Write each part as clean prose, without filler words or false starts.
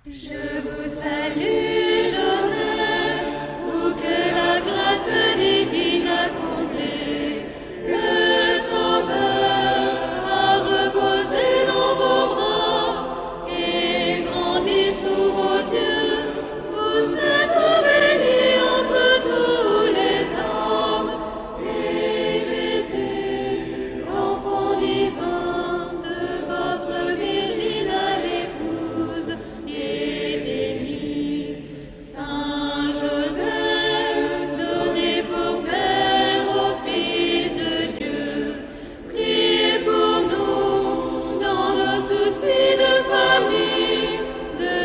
Je vous salue, Joseph, vous que la grâce divine a comblé. Le Sauveur a reposé dans vos bras et grandi sous vos yeux. Vous êtes bénie entre tous les hommes. Et Jésus, l'enfant divin de votre virginale épouse, est béni. Saint Joseph, donné pour père au Fils de Dieu, priez pour nous dans nos soucis de famille, de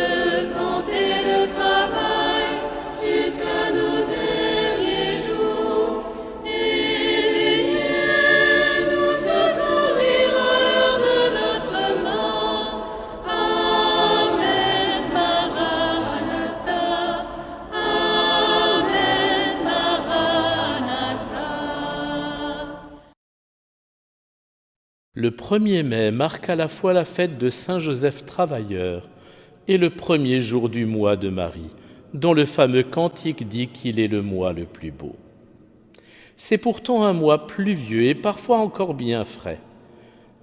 santé, de travail, jusqu'à nos derniers jours. Et nous secourir à l'heure de notre mort. Amen, Maranatha. Amen, Maranatha. Le 1er mai marque à la fois la fête de Saint Joseph Travailleur et le premier jour du mois de Marie, dont le fameux cantique dit qu'il est le mois le plus beau. C'est pourtant un mois pluvieux et parfois encore bien frais.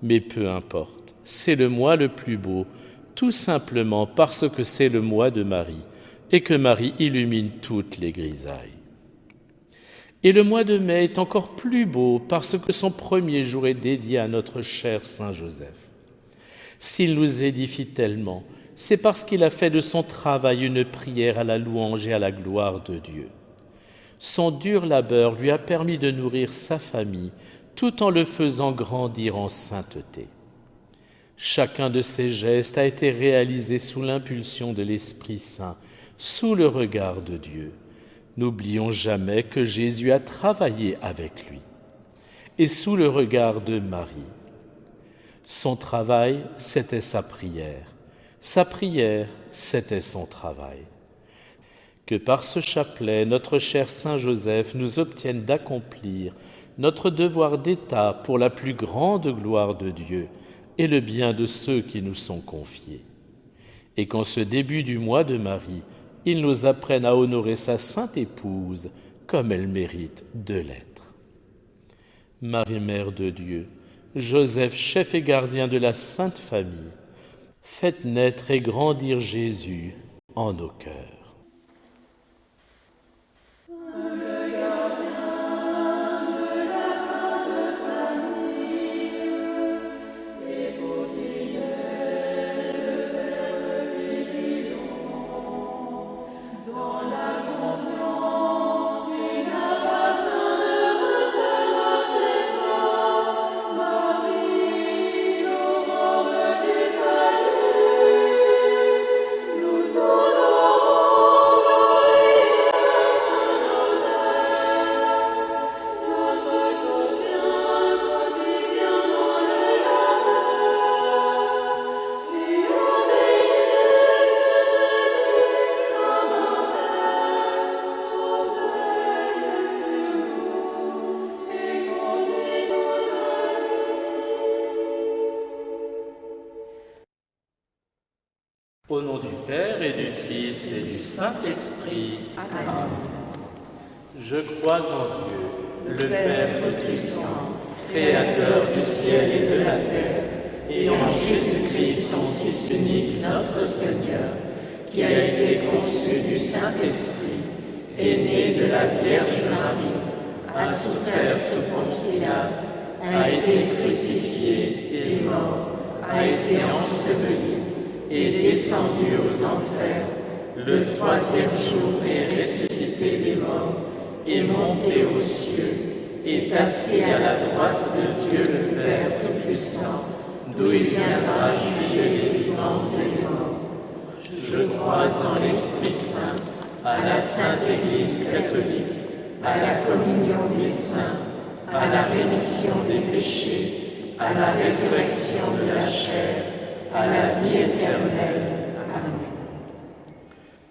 Mais peu importe, c'est le mois le plus beau, tout simplement parce que c'est le mois de Marie et que Marie illumine toutes les grisailles. Et le mois de mai est encore plus beau parce que son premier jour est dédié à notre cher Saint Joseph. S'il nous édifie tellement, c'est parce qu'il a fait de son travail une prière à la louange et à la gloire de Dieu. Son dur labeur lui a permis de nourrir sa famille tout en le faisant grandir en sainteté. Chacun de ses gestes a été réalisé sous l'impulsion de l'Esprit Saint, sous le regard de Dieu. N'oublions jamais que Jésus a travaillé avec lui et sous le regard de Marie. Son travail, c'était sa prière. Sa prière, c'était son travail. Que par ce chapelet, notre cher Saint Joseph nous obtienne d'accomplir notre devoir d'État pour la plus grande gloire de Dieu et le bien de ceux qui nous sont confiés. Et qu'en ce début du mois de Marie, il nous apprenne à honorer sa sainte épouse comme elle mérite de l'être. Marie, Mère de Dieu, Joseph, chef et gardien de la Sainte Famille, faites naître et grandir Jésus en nos cœurs. Au nom du Père et du Fils et du Saint-Esprit. Amen. Je crois en Dieu, le Père Tout-Puissant, Créateur du ciel et de la terre, et en Jésus-Christ, son Fils unique, notre Seigneur, qui a été conçu du Saint-Esprit, est né de la Vierge Marie, a souffert sous Ponce Pilate, a été crucifié et mort, a été enseveli, est descendu aux enfers, le troisième jour est ressuscité des morts, est monté aux cieux, est assis à la droite de Dieu le Père Tout-Puissant, d'où il viendra juger les vivants et les morts. Je crois en l'Esprit Saint, à la Sainte Église catholique, à la communion des saints, à la rémission des péchés, à la résurrection de la chair, à la vie éternelle. Amen.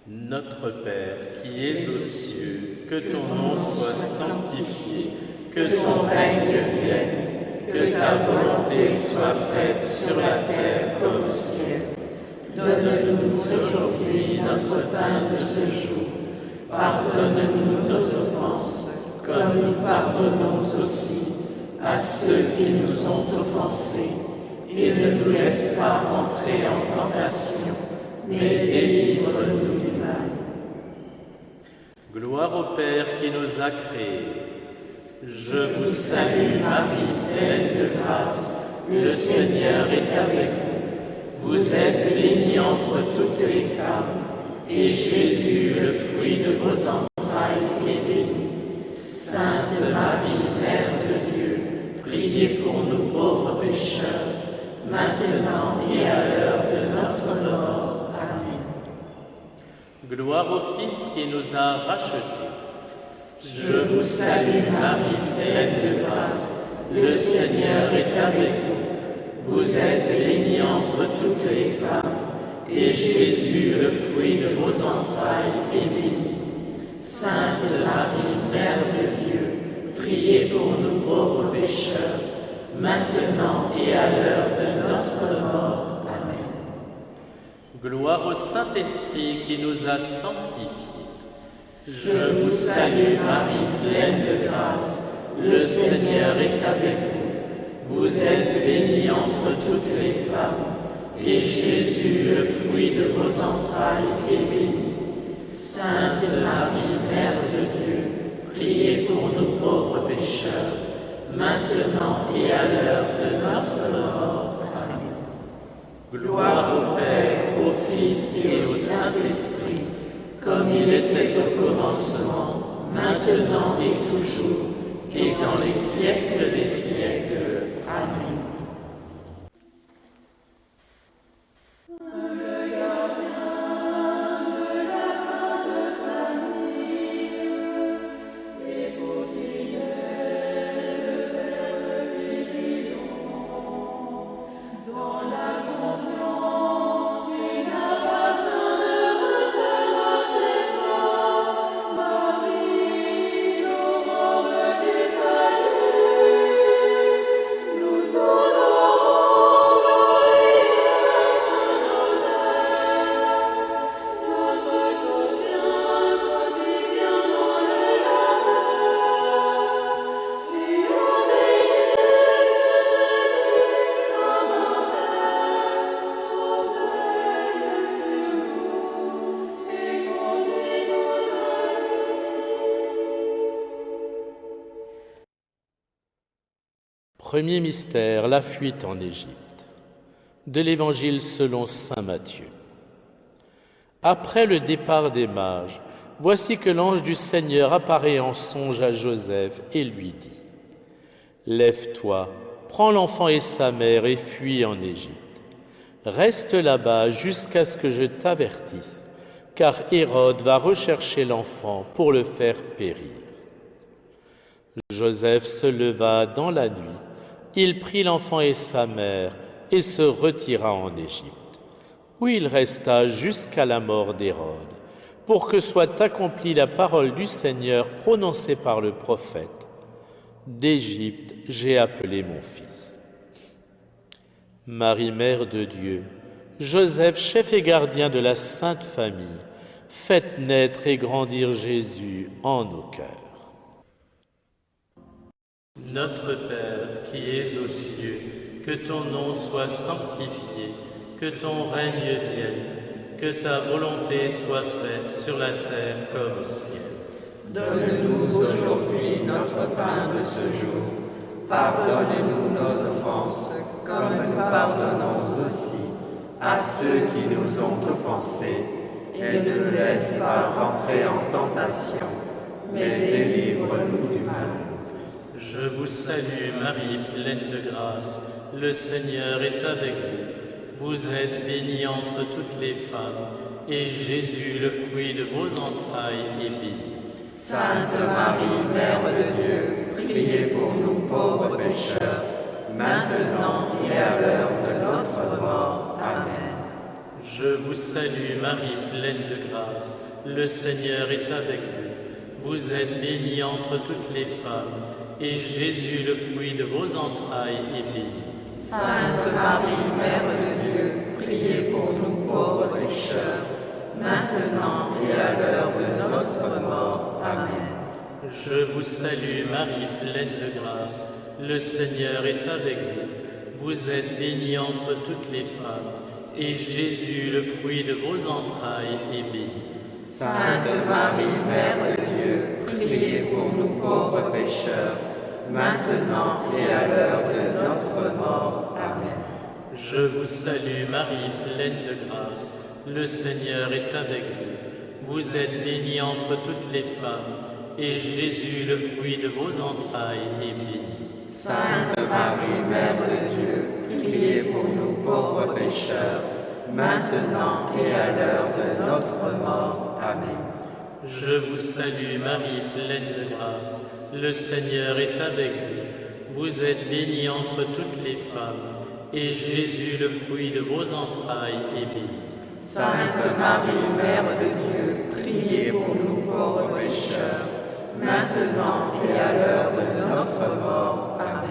Notre Père, qui es aux cieux, que ton nom soit sanctifié, que ton règne vienne, que ta volonté soit faite sur la terre comme au ciel. Donne-nous aujourd'hui notre pain de ce jour. Pardonne-nous nos offenses, comme nous pardonnons aussi à ceux qui nous ont offensés. Et ne nous laisse pas entrer en tentation, mais délivre-nous du mal. Gloire au Père qui nous a créés. Je vous salue Marie, pleine de grâce, le Seigneur est avec vous. Vous êtes bénie entre toutes les femmes, et Jésus, le fruit de vos entrailles, est béni. Sainte Marie, Mère de Dieu, priez pour nous pauvres pécheurs, maintenant et à l'heure de notre mort. Amen. Gloire au Fils qui nous a rachetés. Je vous salue Marie, pleine de grâce, le Seigneur est avec vous. Vous êtes bénie entre toutes les femmes, et Jésus, le fruit de vos entrailles, est béni. Sainte Marie, Mère de Dieu, priez pour nous pauvres pécheurs, maintenant et à l'heure de notre mort. Amen. Gloire au Saint-Esprit qui nous a sanctifiés. Je vous salue Marie, pleine de grâce, le Seigneur est avec vous. Vous êtes bénie entre toutes les femmes, et Jésus, le fruit de vos entrailles, est béni. Sainte Marie, Mère de Dieu, priez pour nous pauvres pécheurs, maintenant et à l'heure de notre mort. Amen. Gloire au Père, au Fils et au Saint-Esprit, comme il était au commencement, maintenant et toujours, et dans les siècles des siècles. Amen. Premier mystère, la fuite en Égypte. De l'Évangile selon saint Matthieu. Après le départ des mages, voici que l'ange du Seigneur apparaît en songe à Joseph et lui dit : « Lève-toi, prends l'enfant et sa mère et fuis en Égypte. Reste là-bas jusqu'à ce que je t'avertisse, car Hérode va rechercher l'enfant pour le faire périr. » Joseph se leva dans la nuit. Il prit l'enfant et sa mère et se retira en Égypte, où il resta jusqu'à la mort d'Hérode, pour que soit accomplie la parole du Seigneur prononcée par le prophète : « D'Égypte j'ai appelé mon fils. » Marie, Mère de Dieu, Joseph, chef et gardien de la Sainte Famille, faites naître et grandir Jésus en nos cœurs. Notre Père qui es aux cieux, que ton nom soit sanctifié, que ton règne vienne, que ta volonté soit faite sur la terre comme au ciel. Donne-nous aujourd'hui notre pain de ce jour. Pardonne-nous nos offenses, comme nous pardonnons aussi à ceux qui nous ont offensés. Et ne nous laisse pas entrer en tentation, mais délivre-nous du mal. Je vous salue Marie, pleine de grâce, le Seigneur est avec vous. Vous êtes bénie entre toutes les femmes, et Jésus, le fruit de vos entrailles, est béni. Sainte Marie, Mère de Dieu, priez pour nous pauvres pécheurs, maintenant et à l'heure de notre mort. Amen. Je vous salue Marie, pleine de grâce, le Seigneur est avec vous. Vous êtes bénie entre toutes les femmes, et Jésus, le fruit de vos entrailles, est béni. Sainte Marie, Mère de Dieu, priez pour nous pauvres maintenant et à l'heure de notre mort. Amen. Je vous salue Marie, pleine de grâce, le Seigneur est avec vous. Vous êtes bénie entre toutes les femmes, et Jésus, le fruit de vos entrailles, est béni. Sainte Marie, Mère de Dieu, priez pour nous pauvres pécheurs, maintenant et à l'heure de notre mort. Amen. Je vous salue Marie, pleine de grâce, le Seigneur est avec vous. Vous êtes bénie entre toutes les femmes, et Jésus, le fruit de vos entrailles, est béni. Sainte Marie, Mère de Dieu, priez pour nous pauvres pécheurs, maintenant et à l'heure de notre mort. Amen. Je vous salue Marie, pleine de grâce, le Seigneur est avec vous. Vous êtes bénie entre toutes les femmes, et Jésus, le fruit de vos entrailles, est béni. Sainte Marie, Mère de Dieu, priez pour nous pauvres pécheurs, maintenant et à l'heure de notre mort. Amen.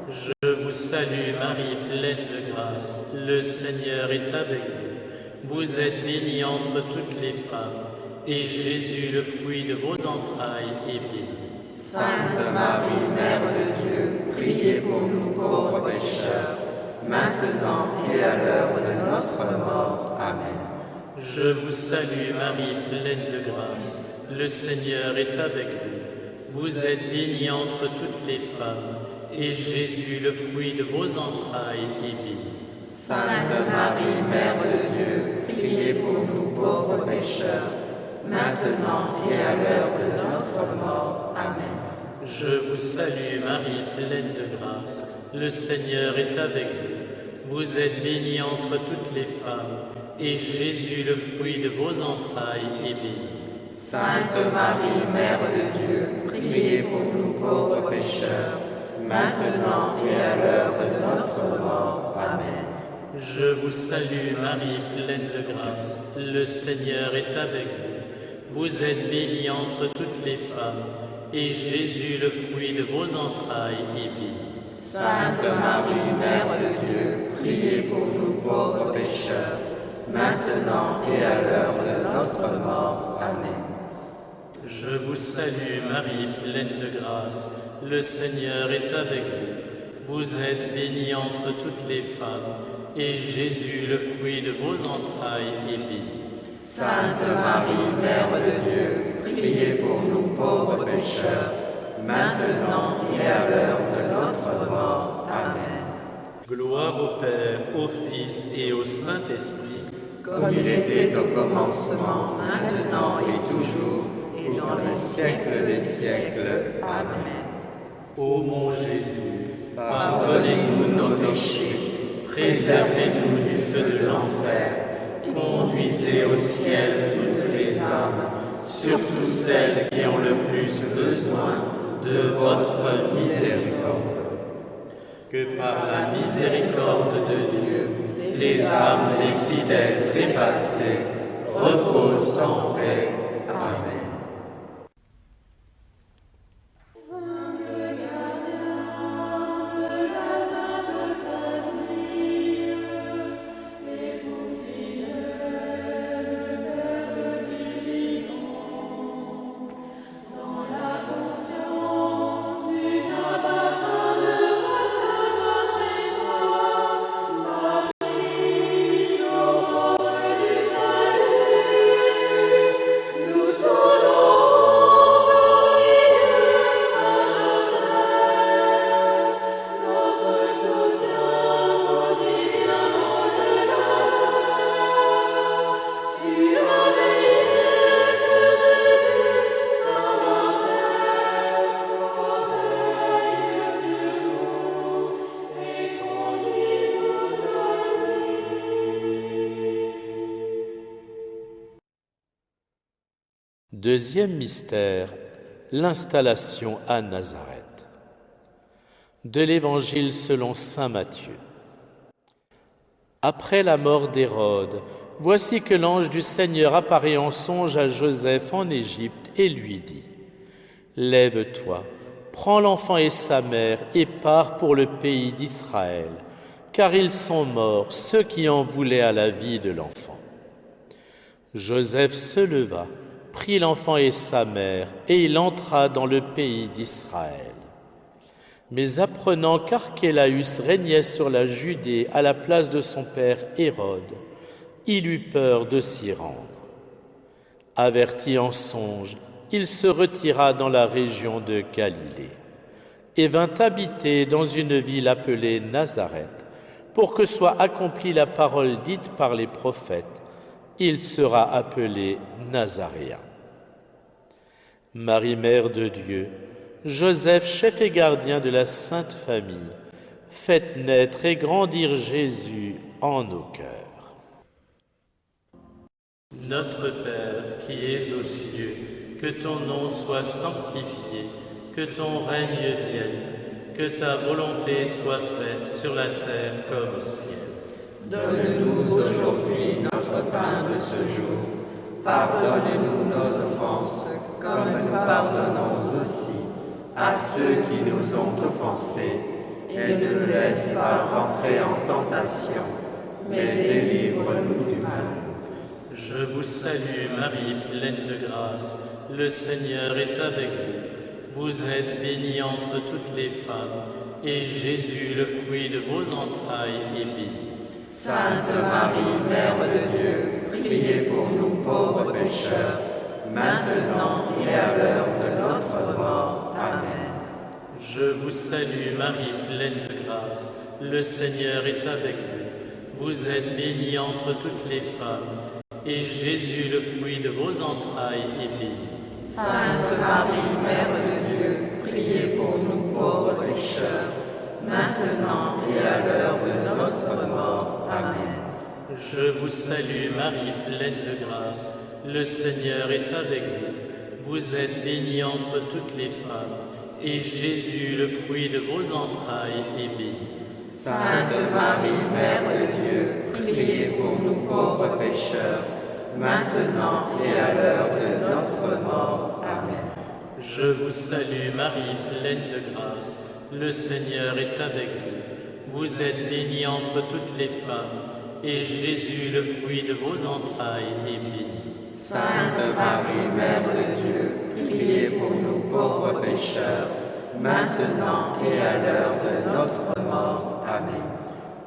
Je vous salue Marie, pleine de grâce, le Seigneur est avec vous. Vous êtes bénie entre toutes les femmes, et Jésus, le fruit de vos entrailles, est béni. Sainte Marie, Mère de Dieu, priez pour nous pauvres pécheurs, maintenant et à l'heure de notre mort. Amen. Je vous salue Marie, pleine de grâce, le Seigneur est avec vous. Vous êtes bénie entre toutes les femmes, et Jésus, le fruit de vos entrailles, est béni. Sainte Marie, Mère de Dieu, priez pour nous pauvres pécheurs, maintenant et à l'heure de notre mort. Amen. Je vous salue Marie, pleine de grâce, le Seigneur est avec vous. Vous êtes bénie entre toutes les femmes, et Jésus, le fruit de vos entrailles, est béni. Sainte Marie, Mère de Dieu, priez pour nous pauvres pécheurs, maintenant et à l'heure de notre mort. Amen. Je vous salue Marie, pleine de grâce, le Seigneur est avec vous. Vous êtes bénie entre toutes les femmes, et Jésus, le fruit de vos entrailles, est béni. Sainte Marie, Mère de Dieu, priez pour nous pauvres pécheurs, maintenant et à l'heure de notre mort. Amen. Je vous salue Marie, pleine de grâce, le Seigneur est avec vous. Vous êtes bénie entre toutes les femmes, et Jésus, le fruit de vos entrailles, est béni. Sainte Marie, Mère de Dieu, priez pour nous pauvres pécheurs, maintenant et à l'heure de notre mort. Amen. Gloire au Père, au Fils et au Saint-Esprit, comme il était au commencement, maintenant et toujours, et dans les siècles des siècles. Amen. Ô mon Jésus, pardonnez-nous nos péchés, préservez-nous du feu de l'enfer, conduisez au ciel toutes les âmes, surtout celles qui ont le plus besoin de votre miséricorde. Que par la miséricorde de Dieu, les âmes des fidèles trépassés reposent en paix. Amen. Deuxième mystère, l'installation à Nazareth. De l'Évangile selon saint Matthieu. Après la mort d'Hérode, voici que l'ange du Seigneur apparaît en songe à Joseph en Égypte et lui dit : « Lève-toi, prends l'enfant et sa mère et pars pour le pays d'Israël, car ils sont morts ceux qui en voulaient à la vie de l'enfant. » Joseph se leva, prit l'enfant et sa mère, et il entra dans le pays d'Israël. Mais apprenant qu'Archélaüs régnait sur la Judée à la place de son père Hérode, il eut peur de s'y rendre. Averti en songe, il se retira dans la région de Galilée et vint habiter dans une ville appelée Nazareth, pour que soit accomplie la parole dite par les prophètes. Il sera appelé Nazaréen. Marie, Mère de Dieu, Joseph, chef et gardien de la Sainte Famille, faites naître et grandir Jésus en nos cœurs. Notre Père qui es aux cieux, que ton nom soit sanctifié, que ton règne vienne, que ta volonté soit faite sur la terre comme au ciel. Donne-nous aujourd'hui notre pain de ce jour. Pardonne-nous nos offenses, comme nous pardonnons aussi à ceux qui nous ont offensés. Et ne nous laisse pas entrer en tentation, mais délivre-nous du mal. Je vous salue Marie, pleine de grâce, le Seigneur est avec vous. Vous êtes bénie entre toutes les femmes, et Jésus, le fruit de vos entrailles, est béni. Sainte Marie, Mère de Dieu, priez pour nous pauvres pécheurs, maintenant et à l'heure de notre mort. Amen. Je vous salue Marie, pleine de grâce, le Seigneur est avec vous. Vous êtes bénie entre toutes les femmes, et Jésus, le fruit de vos entrailles, est béni. Sainte Marie, Mère de Dieu, priez pour nous pauvres pécheurs, maintenant et à l'heure de notre mort. Amen. Je vous salue Marie, pleine de grâce, le Seigneur est avec vous. Vous êtes bénie entre toutes les femmes, et Jésus, le fruit de vos entrailles, est béni. Sainte Marie, Mère de Dieu, priez pour nous pauvres pécheurs, maintenant et à l'heure de notre mort. Amen. Je vous salue Marie, pleine de grâce, le Seigneur est avec vous. Vous êtes bénie entre toutes les femmes, et Jésus, le fruit de vos entrailles, est béni. Sainte Marie, Mère de Dieu, priez pour nous pauvres pécheurs, maintenant et à l'heure de notre mort. Amen.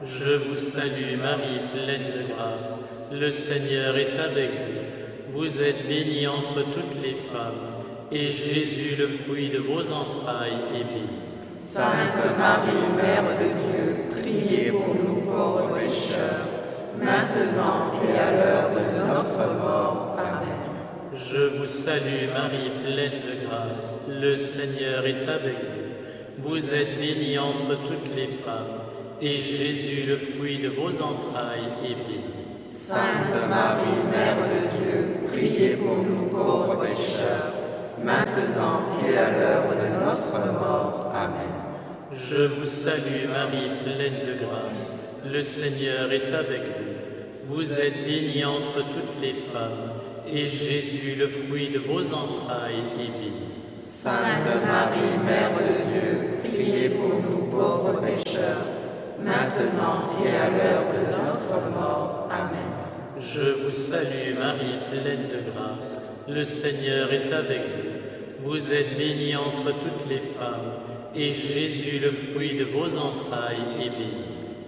Je vous salue Marie, pleine de grâce, le Seigneur est avec vous. Vous êtes bénie entre toutes les femmes, et Jésus, le fruit de vos entrailles, est béni. Sainte Marie, Mère de Dieu, priez pour nous pauvres pécheurs, maintenant et à l'heure de notre mort. Amen. Je vous salue Marie, pleine de grâce, le Seigneur est avec vous. Vous êtes bénie entre toutes les femmes, et Jésus, le fruit de vos entrailles, est béni. Sainte Marie, Mère de Dieu, priez pour nous pauvres pécheurs, maintenant et à l'heure de notre mort. Amen. Je vous salue Marie, pleine de grâce, le Seigneur est avec vous. Vous êtes bénie entre toutes les femmes, et Jésus, le fruit de vos entrailles, est béni. Sainte Marie, Mère de Dieu, priez pour nous pauvres pécheurs, maintenant et à l'heure de notre mort. Amen. Je vous salue Marie, pleine de grâce, le Seigneur est avec vous. Vous êtes bénie entre toutes les femmes, et Jésus, le fruit de vos entrailles, est béni.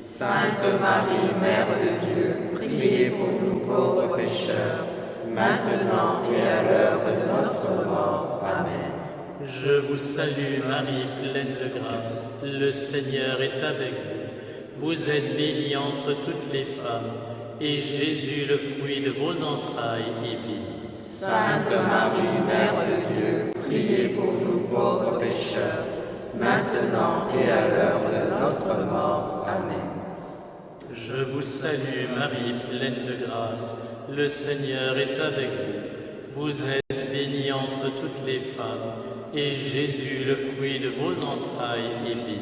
Sainte Marie, Mère de Dieu, priez pour nous pauvres pécheurs, maintenant et à l'heure de notre mort. Amen. Je vous salue Marie, pleine de grâce, le Seigneur est avec vous. Vous êtes bénie entre toutes les femmes, et Jésus, le fruit de vos entrailles, est béni. Sainte Marie, Mère de Dieu, priez pour nous pauvres pécheurs, maintenant et à l'heure de notre mort. Amen. Je vous salue Marie, pleine de grâce, le Seigneur est avec vous. Vous êtes bénie entre toutes les femmes, et Jésus, le fruit de vos entrailles, est béni.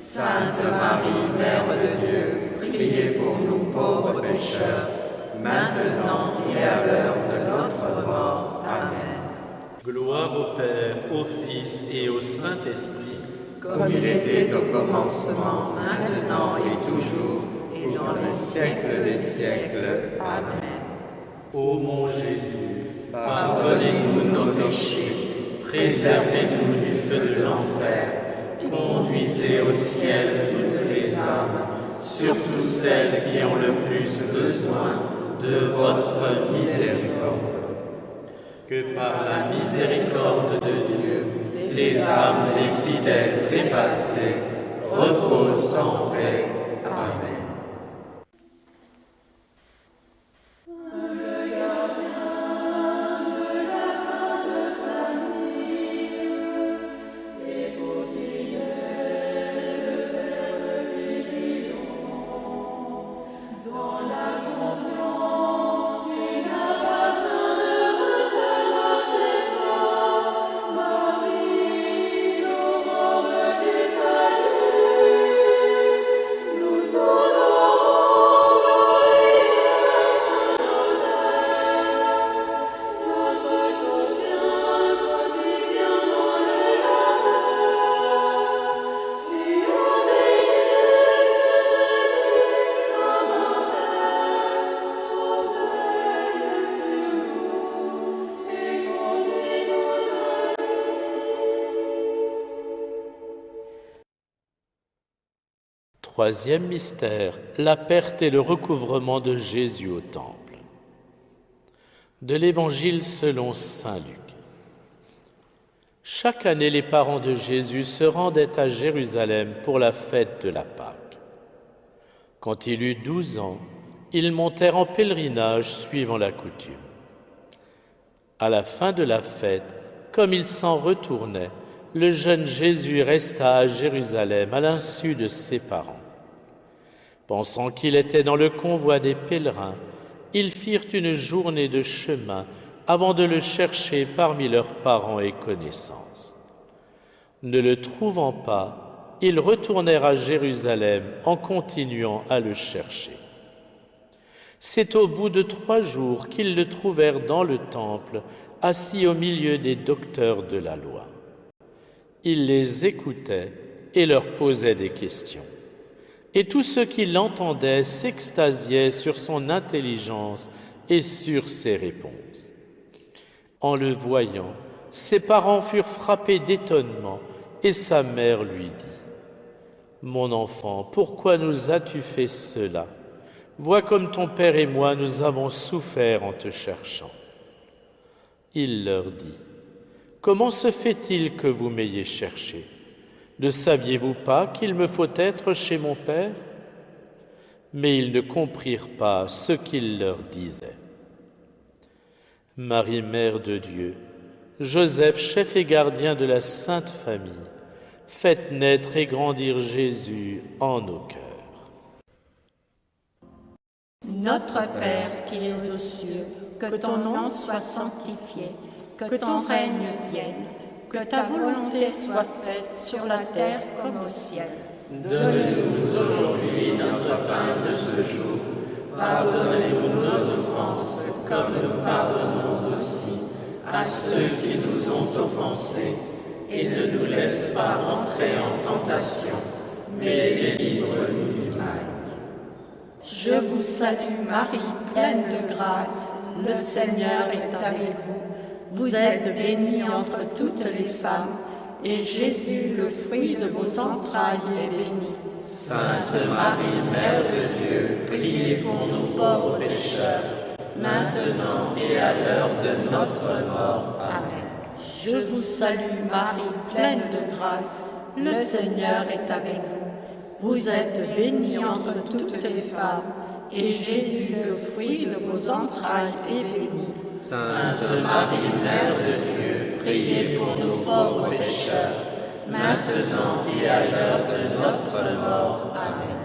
Sainte Marie, Mère de Dieu, priez pour nous pauvres pécheurs, maintenant et à l'heure de notre mort. Amen. Gloire au Père, au Fils et au Saint-Esprit, comme il était au commencement, maintenant et toujours, et dans les siècles des siècles. Amen. Ô mon Jésus, pardonnez-nous nos péchés, préservez-nous du feu de l'enfer, conduisez au ciel toutes les âmes, surtout celles qui ont le plus besoin de votre miséricorde. Que par la miséricorde de Dieu, les âmes des fidèles trépassés reposent en paix. Amen. Troisième mystère, la perte et le recouvrement de Jésus au temple. De l'Évangile selon saint Luc. Chaque année, les parents de Jésus se rendaient à Jérusalem pour la fête de la Pâque. Quand il eut 12 ans, ils montèrent en pèlerinage suivant la coutume. À la fin de la fête, comme ils s'en retournaient, le jeune Jésus resta à Jérusalem à l'insu de ses parents. Pensant qu'il était dans le convoi des pèlerins, ils firent une journée de chemin avant de le chercher parmi leurs parents et connaissances. Ne le trouvant pas, ils retournèrent à Jérusalem en continuant à le chercher. C'est au bout de 3 jours qu'ils le trouvèrent dans le temple, assis au milieu des docteurs de la loi. Il les écoutait et leur posait des questions. Et tous ceux qui l'entendaient s'extasiaient sur son intelligence et sur ses réponses. En le voyant, ses parents furent frappés d'étonnement et sa mère lui dit : « Mon enfant, pourquoi nous as-tu fait cela ? Vois comme ton père et moi nous avons souffert en te cherchant. » Il leur dit : « Comment se fait-il que vous m'ayez cherché ? Ne saviez-vous pas qu'il me faut être chez mon Père ? » Mais ils ne comprirent pas ce qu'il leur disait. Marie, Mère de Dieu, Joseph, chef et gardien de la Sainte Famille, faites naître et grandir Jésus en nos cœurs. Notre Père qui es aux cieux, que ton nom soit sanctifié, que ton règne vienne, que ta volonté soit faite sur la terre comme au ciel. Donne-nous aujourd'hui notre pain de ce jour. Pardonne-nous nos offenses, comme nous pardonnons aussi à ceux qui nous ont offensés. Et ne nous laisse pas entrer en tentation, mais délivre-nous du mal. Je vous salue Marie, pleine de grâce, le Seigneur est avec vous. Vous êtes bénie entre toutes les femmes, et Jésus, le fruit de vos entrailles, est béni. Sainte Marie, Mère de Dieu, priez pour nous pauvres pécheurs, maintenant et à l'heure de notre mort. Amen. Je vous salue Marie, pleine de grâce, le Seigneur est avec vous. Vous êtes bénie entre toutes les femmes, et Jésus, le fruit de vos entrailles, est béni. Sainte Marie, Mère de Dieu, priez pour nous pauvres pécheurs, maintenant et à l'heure de notre mort. Amen.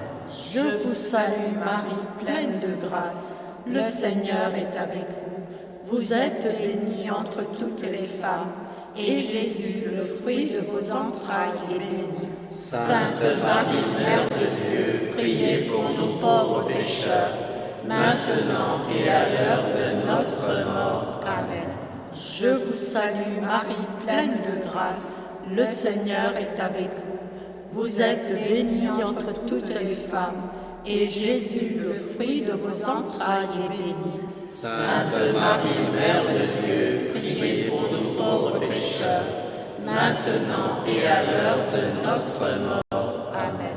Je vous salue Marie, pleine de grâce, le Seigneur est avec vous. Vous êtes bénie entre toutes les femmes, et Jésus, le fruit de vos entrailles, est béni. Sainte Marie, Mère de Dieu, priez pour nous pauvres pécheurs, maintenant et à l'heure de notre mort. Amen. Je vous salue Marie, pleine de grâce, le Seigneur est avec vous. Vous êtes bénie entre toutes les femmes, et Jésus, le fruit de vos entrailles, est béni. Sainte Marie, Mère de Dieu, priez pour nous pauvres pécheurs, maintenant et à l'heure de notre mort. Amen.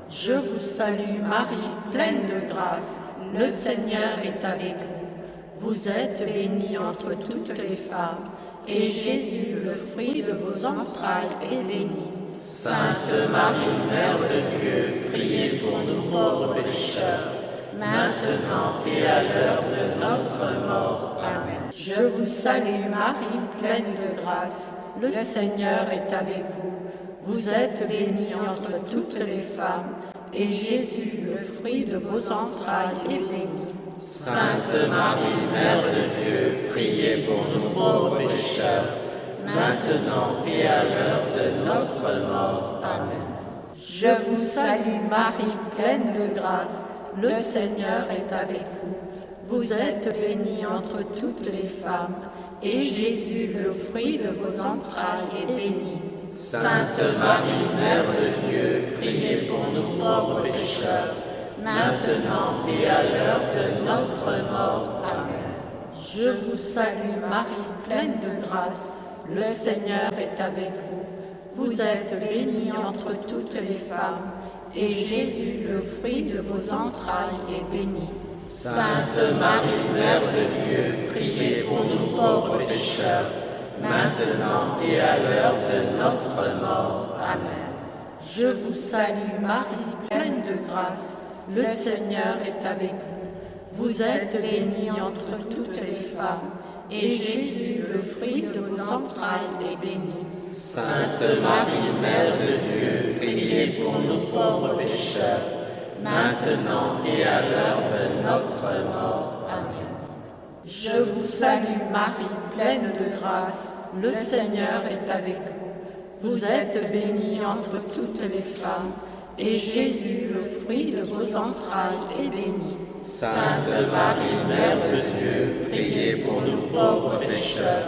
Je vous salue Marie, pleine de grâce, le Seigneur est avec vous. Vous êtes bénie entre toutes les femmes, et Jésus, le fruit de vos entrailles, est béni. Sainte Marie, Mère de Dieu, priez pour nous pauvres pécheurs, maintenant et à l'heure de notre mort. Amen. Je vous salue Marie, pleine de grâce, le Seigneur est avec vous. Vous êtes bénie entre toutes les femmes, et Jésus, le fruit de vos entrailles, est béni. Sainte Marie, Mère de Dieu, priez pour nous pauvres pécheurs, maintenant et à l'heure de notre mort. Amen. Je vous salue Marie, pleine de grâce, le Seigneur est avec vous. Vous êtes bénie entre toutes les femmes, et Jésus, le fruit de vos entrailles, est béni. Sainte Marie, Mère de Dieu, priez pour nous pauvres pécheurs, maintenant et à l'heure de notre mort. Amen. Je vous salue Marie, pleine de grâce, le Seigneur est avec vous. Vous êtes bénie entre toutes les femmes, et Jésus, le fruit de vos entrailles, est béni. Sainte Marie, Mère de Dieu, priez pour nous pauvres pécheurs, maintenant et à l'heure de notre mort. Amen. Je vous salue Marie, pleine de grâce, le Seigneur est avec vous. Vous êtes bénie entre toutes les femmes, et Jésus, le fruit de vos entrailles, est béni. Sainte Marie, Mère de Dieu, priez pour nous pauvres pécheurs, maintenant et à l'heure de notre mort. Amen. Je vous salue Marie, pleine de grâce, le Seigneur est avec vous. Vous êtes bénie entre toutes les femmes, et Jésus, le fruit de vos entrailles, est béni. Sainte Marie, Mère de Dieu, priez pour nous pauvres pécheurs,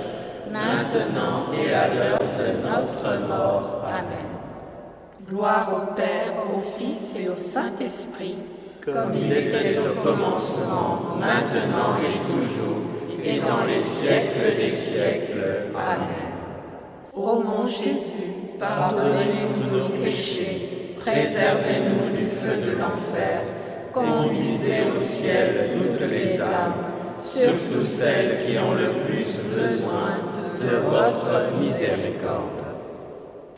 maintenant et à l'heure de notre mort. Amen. Gloire au Père, au Fils et au Saint-Esprit, comme il était au commencement, maintenant et toujours, et dans les siècles des siècles. Amen. Ô mon Jésus, Pardonnez-nous nos péchés, préservez-nous du feu de l'enfer, conduisez au ciel toutes les âmes, surtout celles qui ont le plus besoin de votre miséricorde.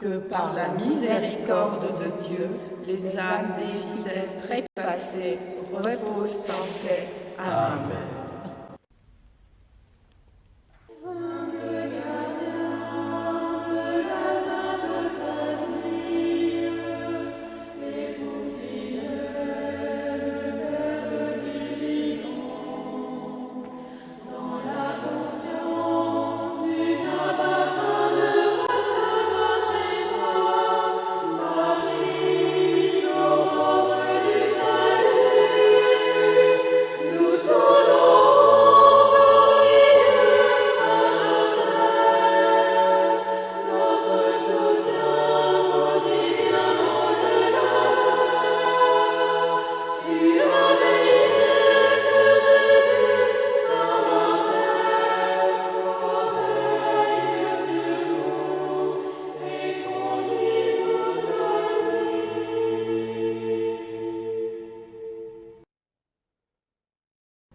que par la miséricorde de Dieu, les âmes des fidèles trépassés reposent en paix. Amen.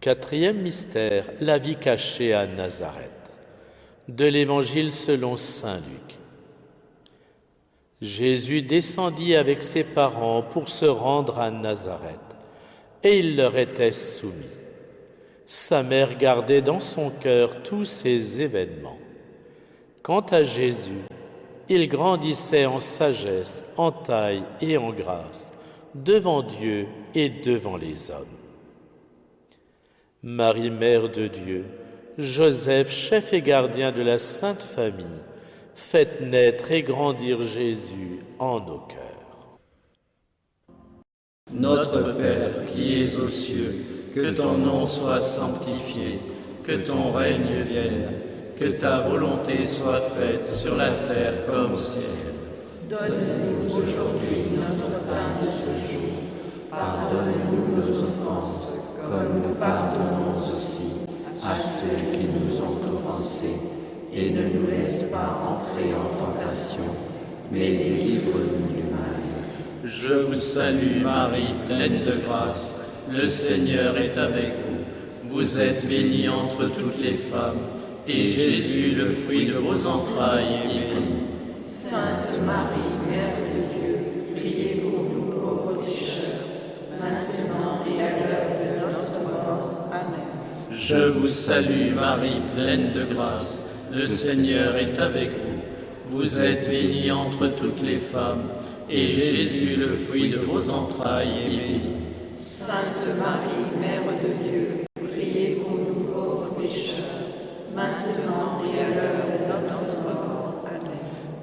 Quatrième mystère, la vie cachée à Nazareth. De l'Évangile selon saint Luc. Jésus descendit avec ses parents pour se rendre à Nazareth, et il leur était soumis. Sa mère gardait dans son cœur tous ces événements. Quant à Jésus, il grandissait en sagesse, en taille et en grâce, devant Dieu et devant les hommes. Marie, Mère de Dieu, Joseph, chef et gardien de la Sainte Famille, faites naître et grandir Jésus en nos cœurs. Notre Père qui es aux cieux, que ton nom soit sanctifié, que ton règne vienne, que ta volonté soit faite sur la terre comme au ciel. Donne-nous aujourd'hui notre pain de ce jour. Pardonne-nous nos offenses, comme nous pardonnons aussi pensées, et ne nous laisse pas entrer en tentation, mais délivre-nous du mal. Je vous salue Marie, pleine de grâce, le Seigneur est avec vous. Vous êtes bénie entre toutes les femmes, et Jésus, le fruit de vos entrailles, est béni. Sainte Marie, Mère de Dieu, priez pour nous pauvres pécheurs, maintenant et à l'heure de notre mort. Amen. Je vous salue Marie, pleine de grâce, le Seigneur est avec vous. Vous êtes bénie entre toutes les femmes, et Jésus, le fruit de vos entrailles, est béni. Sainte Marie, Mère de Dieu, priez pour nous pauvres pécheurs, maintenant et à l'heure de notre mort. Amen.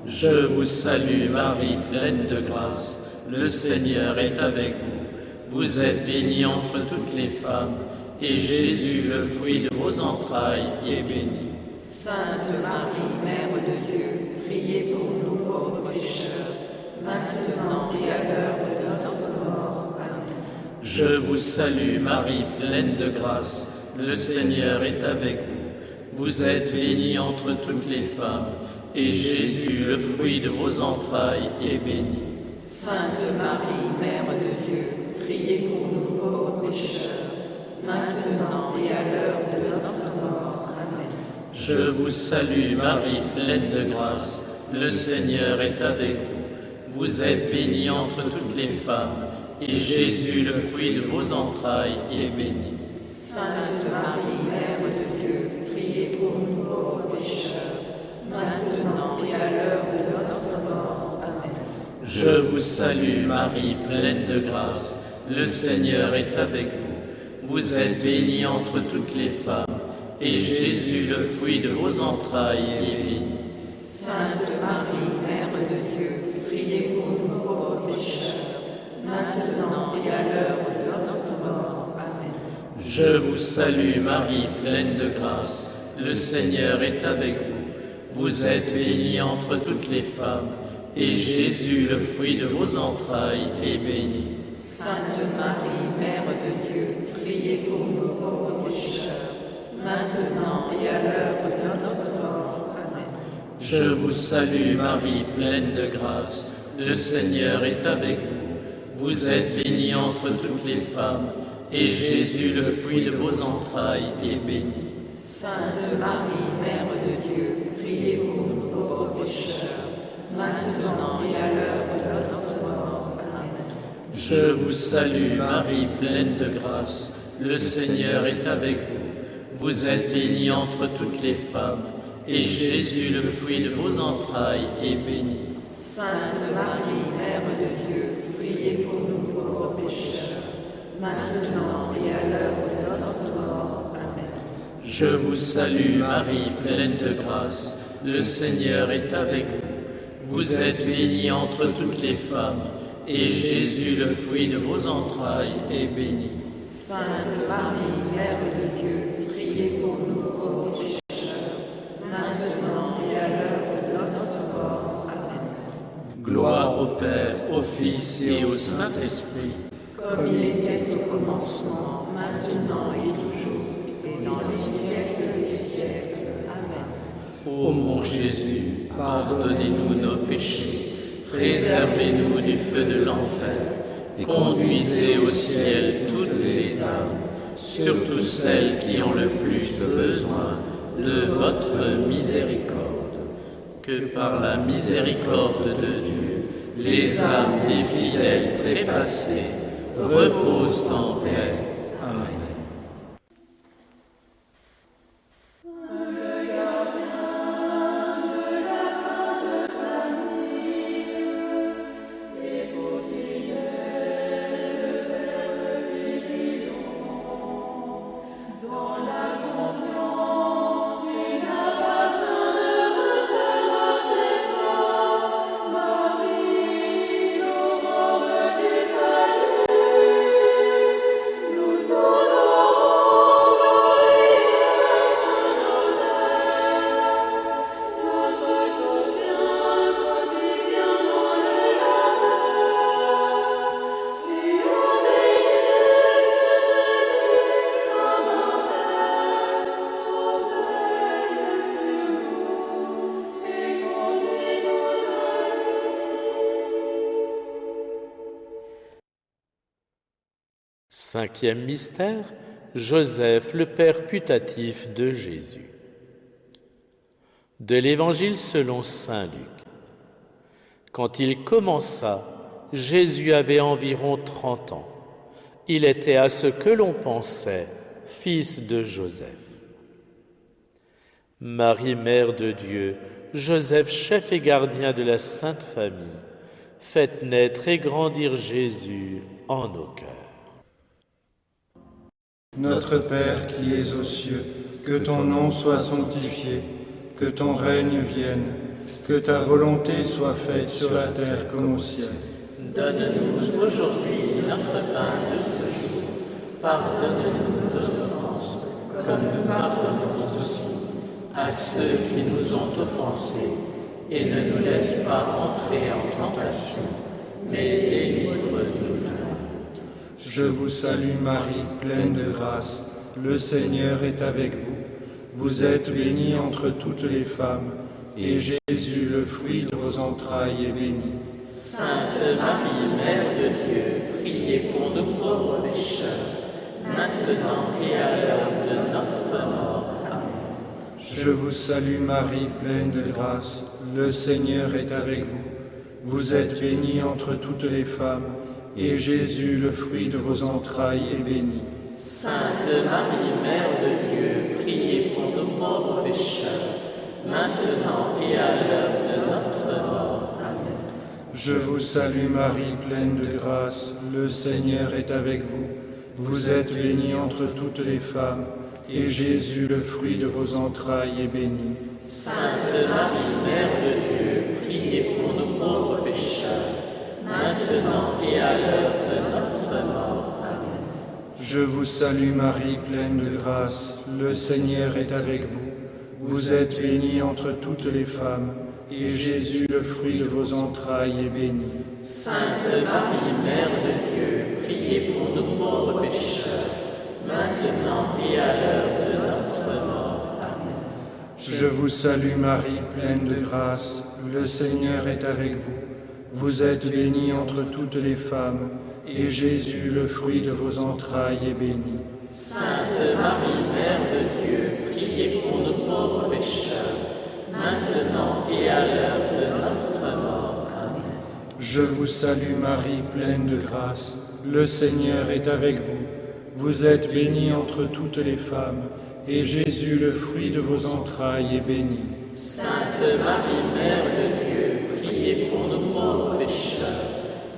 Je vous salue Marie, pleine de grâce, le Seigneur est avec vous. Vous êtes bénie entre toutes les femmes, et Jésus, le fruit de vos entrailles, est béni. Sainte Marie, Mère de Dieu, priez pour nous pauvres pécheurs, maintenant et à l'heure de notre mort. Amen. Je vous salue Marie, pleine de grâce, le Seigneur est avec vous. Vous êtes bénie entre toutes les femmes, et Jésus, le fruit de vos entrailles, est béni. Sainte Marie, Mère de Dieu, priez pour nous pauvres pécheurs, maintenant et à l'heure de notre mort. Amen. Je vous salue Marie, pleine de grâce, le Seigneur est avec vous. Vous êtes bénie entre toutes les femmes, et Jésus, le fruit de vos entrailles, est béni. Sainte Marie, Mère de Dieu, priez pour nous pauvres pécheurs, maintenant et à l'heure de notre mort. Amen. Je vous salue Marie, pleine de grâce, le Seigneur est avec vous. Vous êtes bénie entre toutes les femmes, et Jésus, le fruit de vos entrailles, est béni. Sainte Marie, Mère de Dieu, priez pour nous pauvres pécheurs, maintenant et à l'heure de notre mort. Amen. Je vous salue Marie, pleine de grâce, le Seigneur est avec vous. Vous êtes bénie entre toutes les femmes, et Jésus, le fruit de vos entrailles, est béni. Sainte Marie, Mère de Dieu, priez pour nous pauvres pécheurs, maintenant et à l'heure de notre mort. Amen. Je vous salue Marie, pleine de grâce, le Seigneur est avec vous. Vous êtes bénie entre toutes les femmes, et Jésus, le fruit de vos entrailles, est béni. Sainte Marie, Mère de Dieu, priez pour nous pauvres pécheurs, maintenant et à l'heure de notre mort. Amen. Je vous salue Marie, pleine de grâce, le Seigneur est avec vous. Vous êtes bénie entre toutes les femmes, et Jésus, le fruit de vos entrailles, est béni. Sainte Marie, Mère de Dieu, priez pour nous pauvres pécheurs, maintenant et à l'heure de notre mort. Amen. Je vous salue Marie, pleine de grâce, le Seigneur est avec vous. Vous êtes bénie entre toutes les femmes, et Jésus, le fruit de vos entrailles, est béni. Sainte Marie, Mère de Dieu, priez pour nous pauvres pécheurs, maintenant et à l'heure de notre mort. Amen. Gloire au Père, au Fils et au Saint-Esprit, comme il était au commencement, maintenant et toujours, et dans les siècles des siècles. Amen. Ô mon Jésus, pardonnez-nous nos péchés, préservez-nous du feu de l'enfer, conduisez au ciel toutes les âmes, surtout celles qui ont le plus besoin de votre miséricorde. Que par la miséricorde de Dieu, les âmes des fidèles trépassés reposent en paix. Amen. Nous Cinquième mystère, Joseph, le père putatif de Jésus. De l'Évangile selon saint Luc. Quand il commença, Jésus avait environ 30 ans. Il était à ce que l'on pensait fils de Joseph. Marie, mère de Dieu, Joseph, chef et gardien de la Sainte Famille, faites naître et grandir Jésus en nos cœurs. Notre Père qui es aux cieux, que ton nom soit sanctifié, que ton règne vienne, que ta volonté soit faite sur la terre comme au ciel. Donne-nous aujourd'hui notre pain de ce jour. Pardonne-nous nos offenses, comme nous pardonnons aussi à ceux qui nous ont offensés. Et ne nous laisse pas entrer en tentation, mais délivre-nous du mal. Je vous salue Marie, pleine de grâce. Le Seigneur est avec vous. Vous êtes bénie entre toutes les femmes, et Jésus, le fruit de vos entrailles, est béni. Sainte Marie, Mère de Dieu, priez pour nous pauvres pécheurs, maintenant et à l'heure de notre mort. Amen. Je vous salue Marie, pleine de grâce. Le Seigneur est avec vous. Vous êtes bénie entre toutes les femmes, et Jésus, le fruit de vos entrailles, est béni. Sainte Marie, Mère de Dieu, priez pour nous pauvres pécheurs, maintenant et à l'heure de notre mort. Amen. Je vous salue Marie, pleine de grâce. Le Seigneur est avec vous. Vous êtes bénie entre toutes les femmes, et Jésus, le fruit de vos entrailles, est béni. Sainte Marie, Mère de Dieu, priez pour nous pauvres pécheurs, maintenant et à l'heure de notre mort. Amen. Je vous salue Marie, pleine de grâce. Le Seigneur est avec vous. Vous êtes bénie entre toutes les femmes, et Jésus, le fruit de vos entrailles, est béni. Sainte Marie, Mère de Dieu, priez pour nous pauvres pécheurs, maintenant et à l'heure de notre mort. Amen. Je vous salue Marie, pleine de grâce. Le Seigneur est avec vous. Vous êtes bénie entre toutes les femmes, et Jésus, le fruit de vos entrailles, est béni. Sainte Marie, Mère de Dieu, priez pour nous pauvres pécheurs, maintenant et à l'heure de notre mort. Amen. Je vous salue Marie, pleine de grâce. Le Seigneur est avec vous. Vous êtes bénie entre toutes les femmes, et Jésus, le fruit de vos entrailles, est béni. Sainte Marie, Mère de Dieu, priez pour nous pauvres pécheurs,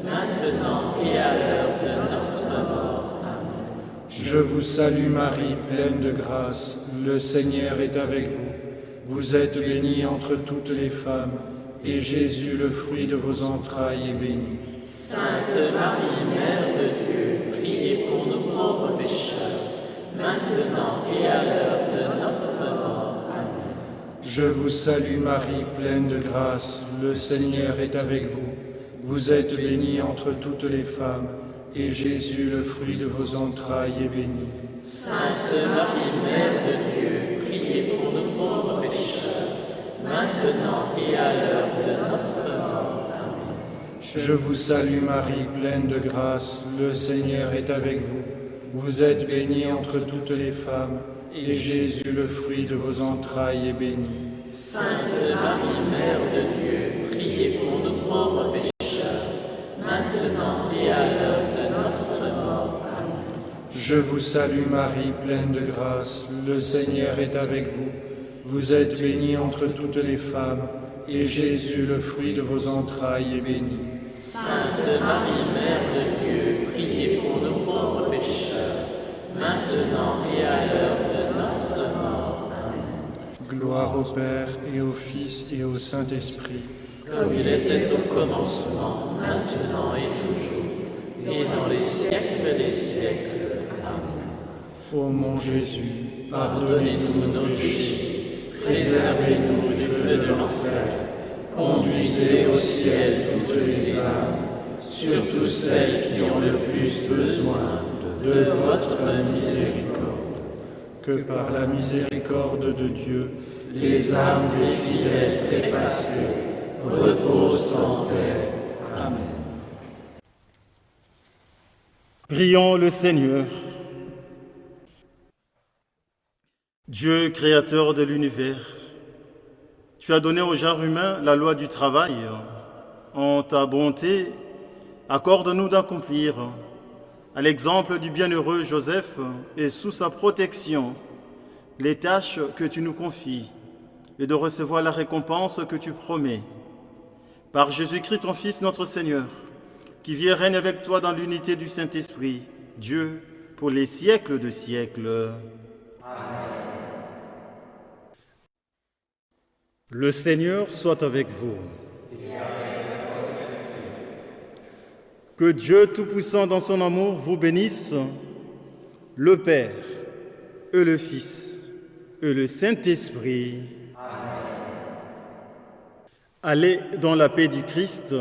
maintenant et à l'heure de notre mort. Amen. Je vous salue Marie, pleine de grâce. Le Seigneur est avec vous. Vous êtes bénie entre toutes les femmes, et Jésus, le fruit de vos entrailles, est béni. Sainte Marie, Mère de Dieu, priez pour nous pauvres pécheurs, maintenant et à l'heure de notre mort. Amen. Je vous salue Marie, pleine de grâce. Le Seigneur est avec vous. Vous êtes bénie entre toutes les femmes, et Jésus, le fruit de vos entrailles, est béni. Sainte Marie, Mère de Dieu, priez pour nous pauvres pécheurs, maintenant et à l'heure de notre mort. Amen. Je vous salue Marie, pleine de grâce. Le Seigneur est avec vous. Vous êtes bénie entre toutes les femmes, et Jésus, le fruit de vos entrailles, est béni. Sainte Marie, Mère de Dieu, priez pour nous pauvres pécheurs, maintenant et à l'heure de notre mort. Amen. Je vous salue Marie, pleine de grâce. Le Seigneur est avec vous. Vous êtes bénie entre toutes les femmes, et Jésus, le fruit de vos entrailles, est béni. Sainte Marie, Mère de Dieu, priez pour nous pauvres pécheurs, maintenant et à l'heure de notre mort. Amen. Gloire au Père, et au Fils, et au Saint-Esprit. Comme il était au commencement, maintenant et toujours, et dans les siècles des siècles. Amen. Ô mon Jésus, Pardonnez-nous nos péchés, préservez-nous du feu de l'enfer, conduisez au ciel toutes les âmes, surtout celles qui ont le plus besoin de votre miséricorde. que par la miséricorde de Dieu, Les âmes des fidèles trépassés reposent en paix. Amen. Prions le Seigneur. Dieu, créateur de l'univers, tu as donné au genre humain la loi du travail. En ta bonté, accorde-nous d'accomplir, à l'exemple du bienheureux Joseph et sous sa protection, les tâches que tu nous confies et de recevoir la récompense que tu promets. Par Jésus-Christ, ton Fils, notre Seigneur, qui vit et règne avec toi dans l'unité du Saint-Esprit, Dieu, pour les siècles de siècles. Amen. Le Seigneur soit avec vous. Et avec votre esprit. Que Dieu Tout-Puissant dans son amour vous bénisse, le Père et le Fils et le Saint-Esprit. Amen. Allez dans la paix du Christ.